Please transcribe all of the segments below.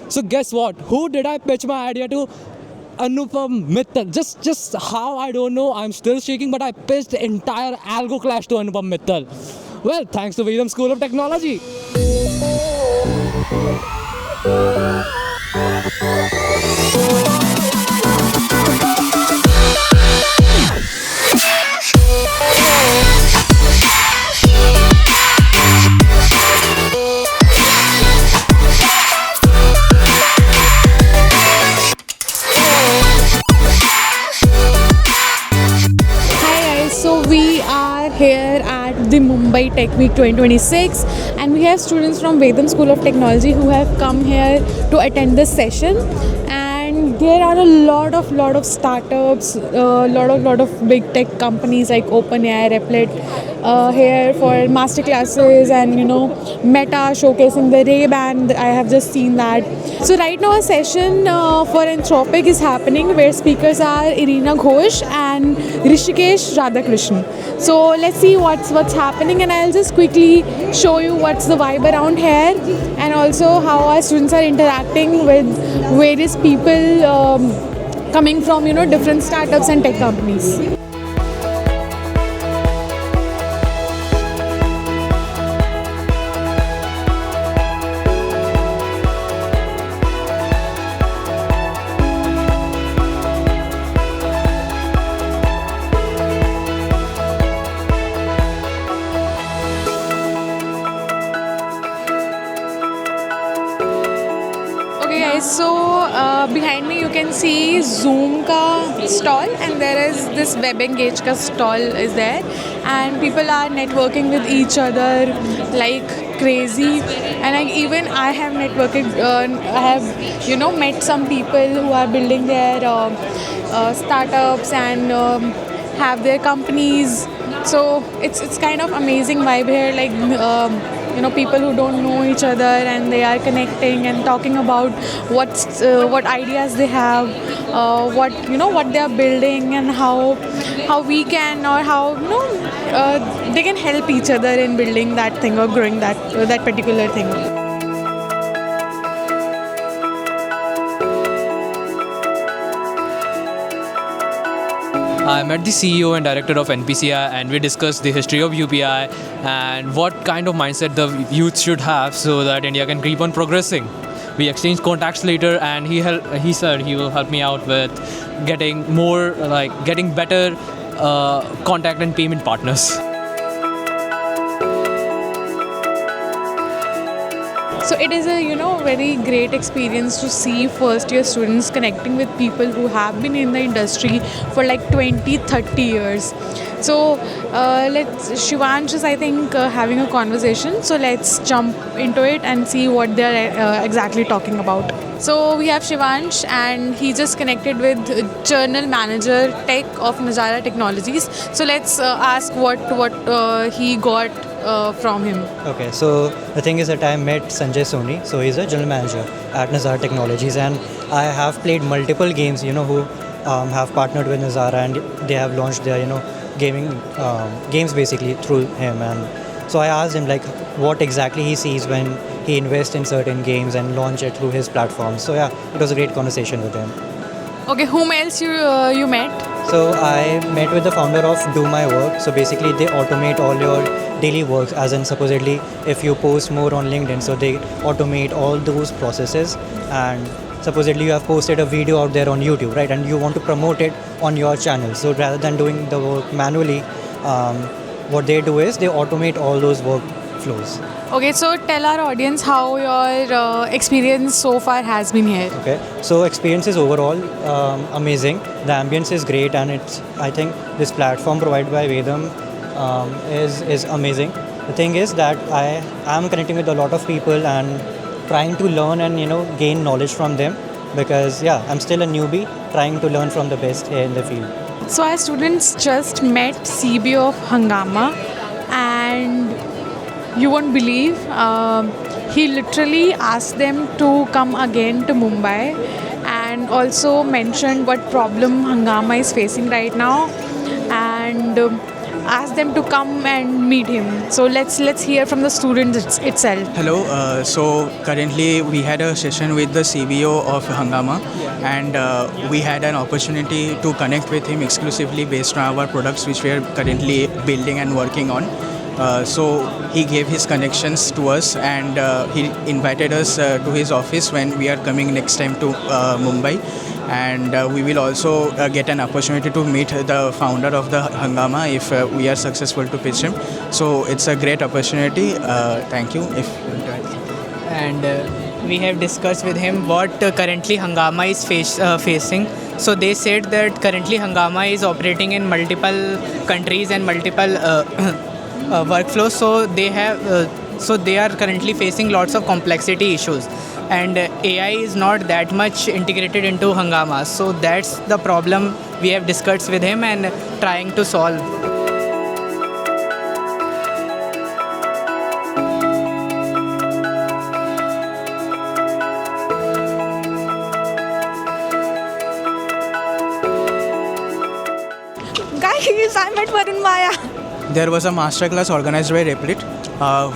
So guess what? Who did I pitch my idea to? Anupam Mittal. Just how, I don't know. I'm still shaking, but I pitched the entire Algo Clash to Anupam Mittal. Well, thanks to Vedam School of Technology. Hi guys, so we are here at the Mumbai Tech Week 2026 and we have students from Vedam School of Technology who have come here to attend this session, and there are a lot of startups, lot of big tech companies like OpenAI, Replit here for master classes, and Meta showcasing the Ray-Ban. I have just seen that. So right now a session for Anthropic is happening where speakers are Irina Ghosh and Rishikesh Radhakrishnan. So let's see what's happening, and I'll just quickly show you what's the vibe around here, and also how our students are interacting with various people coming from different startups and tech companies. Okay guys, so behind me you can see Zoom ka stall, and there is this WebEngage ka stall is there, and people are networking with each other like crazy. And even I have networked, I have met some people who are building their startups and have their companies. So it's kind of amazing vibe here, like people who don't know each other and they are connecting and talking about what ideas they have, what they are building, and how we can, or how they can help each other in building that thing or growing that particular thing. I met the CEO and director of NPCI, and we discussed the history of UPI and what kind of mindset the youth should have so that India can keep on progressing. We exchanged contacts later, and he said he will help me out with getting better contact and payment partners. So it is a very great experience to see first year students connecting with people who have been in the industry for like 20-30 years. So Shivansh is, I think, having a conversation. So let's jump into it and see what they're exactly talking about. So we have Shivansh, and he just connected with Journal Manager Tech of Nazara Technologies. So let's ask what he got from him. Okay, so the thing is that I met Sanjay Soni, so he's a general manager at Nazara Technologies, and I have played multiple games, who have partnered with Nazara, and they have launched their, gaming games basically through him. And so I asked him like what exactly he sees when he invests in certain games and launch it through his platform. So yeah, it was a great conversation with him. Okay, whom else you met? So I met with the founder of Do My Work. So basically they automate all your daily work, as in supposedly if you post more on LinkedIn, so they automate all those processes. And supposedly you have posted a video out there on YouTube, right, and you want to promote it on your channel. So rather than doing the work manually, what they do is they automate all those workflows. Okay, so tell our audience how your experience so far has been here. Okay, so experience is overall amazing. The ambience is great, and I think this platform provided by Vedam is amazing. The thing is that I am connecting with a lot of people and trying to learn and gain knowledge from them, because I'm still a newbie trying to learn from the best in the field. So our students just met CBO of Hungama, and you won't believe, he literally asked them to come again to Mumbai, and also mentioned what problem Hungama is facing right now. And ask them to come and meet him. So let's hear from the students itself. Hello. So currently we had a session with the CBO of Hungama, and we had an opportunity to connect with him exclusively based on our products which we are currently building and working on. So he gave his connections to us, and he invited us to his office when we are coming next time to Mumbai. And we will also get an opportunity to meet the founder of the Hungama if we are successful to pitch him. So it's a great opportunity. Thank you. And we have discussed with him what currently Hungama is facing. So they said that currently Hungama is operating in multiple countries and multiple workflows. So they are currently facing lots of complexity issues, and AI is not that much integrated into Hungama. So that's the problem we have discussed with him and trying to solve. Guys, I met Varun Maya. There was a masterclass organized by Replit.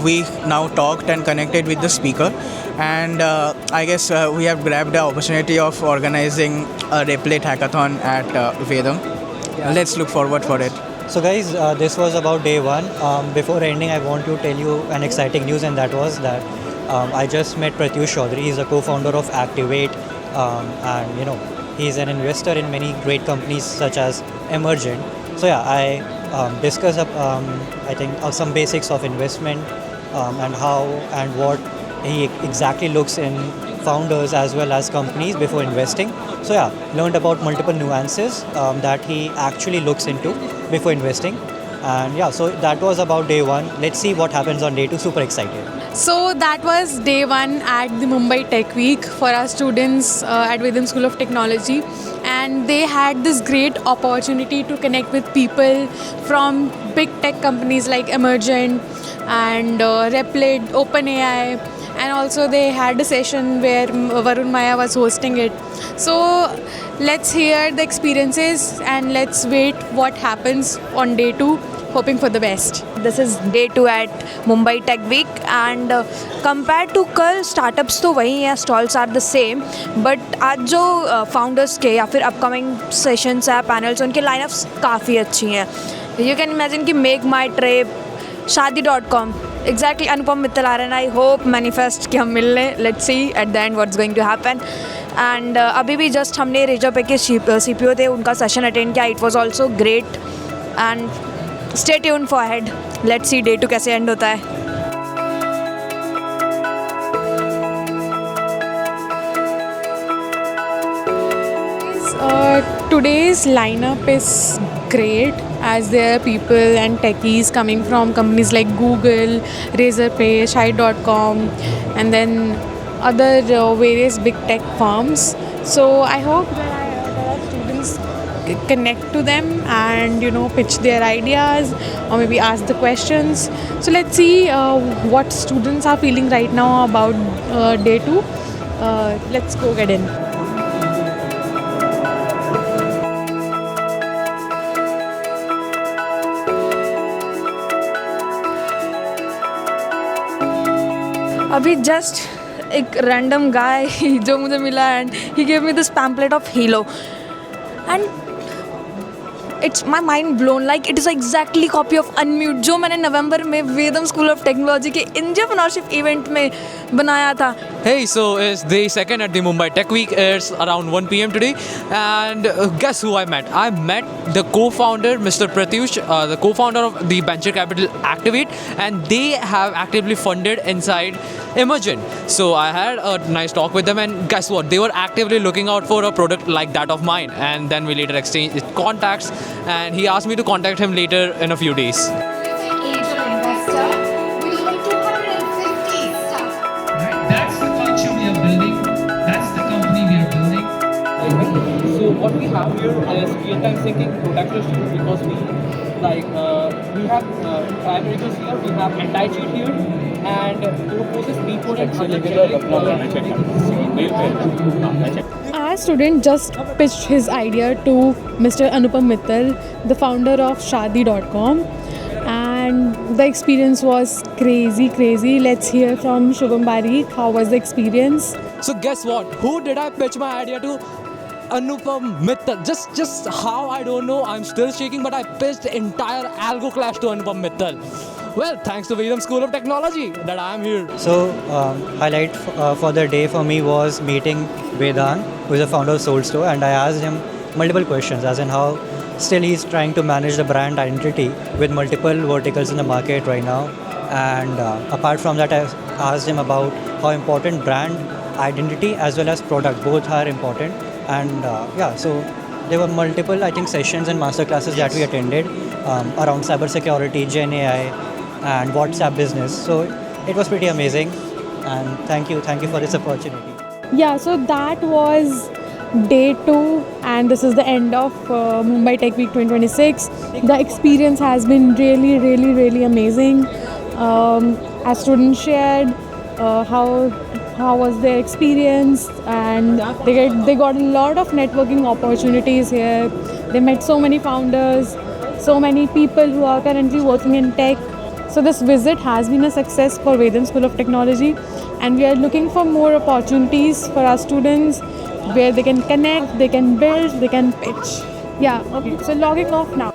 We now talked and connected with the speaker, and I guess we have grabbed the opportunity of organizing a Replit hackathon at Vedam. Let's look forward for it. So guys, this was about day one. Before ending, I want to tell you an exciting news, and that was that I just met Pratyush Chaudhary. He's a co-founder of Activate, and he's an investor in many great companies such as Emergent. So yeah, I discussed I think some basics of investment and how and what he exactly looks in founders as well as companies before investing. So yeah, learned about multiple nuances that he actually looks into before investing. And yeah, so that was about day one. Let's see what happens on day two. Super excited. So that was day one at the Mumbai Tech Week for our students at Vedam School of Technology, and they had this great opportunity to connect with people from big tech companies like Emergent and Replit, OpenAI, and also they had a session where Varun Maya was hosting it. So let's hear the experiences and let's wait what happens on day two. Hoping for the best. This is day 2 at Mumbai Tech Week, and compared to कल startups तो वही हैं, stalls are the same, but आज जो founders के या फिर upcoming sessions हैं, panels, उनके lineups काफ़ी अच्छी हैं. You can imagine कि Make My Trip, Shaadi.com, exactly Anupam Mittal आ रहे हैं. I hope manifest कि हम मिल लें. Let's see at the end what's going to happen. And अभी भी just हमने रेजा पे के CPO थे, उनका session attend किया. It was also great. And stay tuned for ahead. Let's see day 2 कैसे end होता है. Today's lineup is great as there are people and techies coming from companies like Google, Razorpay, Shide.com, and then other various big tech firms. So I hope that our students connect to them and pitch their ideas or maybe ask the questions. So let's see what students are feeling right now about day 2. Let's go get in. अभी just एक random guy जो मुझे मिला and he gave me this pamphlet of Hilo, and it's my mind blown. Like it is exactly copy of Unmute जो मैंने नवंबर में वेदम school of technology के entrepreneurship event में बनाया था. Hey, so it's day second at the Mumbai Tech Week. It's around 1 p.m. today, and guess who I met? I met the co-founder, Mr. Pratyush, the co-founder of the venture capital Activate, and they have actively funded inside Emergent. So I had a nice talk with them, and guess what? They were actively looking out for a product like that of mine, and then we later exchanged contacts, and he asked me to contact him later in a few days. Angel investor with over 250 staff. Right, that's the culture we are building. That's the company we are building. So what we have here is real-time syncing protectors because we have parameters here, we have anti-cheat here, and to process people and other generic Our student just pitched his idea to Mr. Anupam Mittal, the founder of Shaadi.com, and the experience was crazy. Let's hear from Shubham Parikh. How was the experience? So guess what? Who did I pitch my idea to? Anupam Mittal. Just how, I don't know. I'm still shaking, but I pitched the entire Algo Clash to Anupam Mittal. Well, thanks to Vedam School of Technology that I'm here. So, highlight for the day for me was meeting Vedant, who is the founder of Soul Store, and I asked him multiple questions, as in how still he's trying to manage the brand identity with multiple verticals in the market right now. And apart from that, I asked him about how important brand identity as well as product both are important. And so there were multiple, I think, sessions and masterclasses that we attended around cybersecurity, Gen AI, and WhatsApp business. So it was pretty amazing, and thank you for this opportunity. Yeah, so that was day 2, and this is the end of Mumbai Tech Week 2026. The experience has been really amazing. As students shared how was their experience, and they got a lot of networking opportunities here. They met so many founders, so many people who are currently working in tech. So this visit has been a success for Vedam School of Technology, and we are looking for more opportunities for our students where they can connect, they can build, they can pitch. Yeah, okay, so logging off now.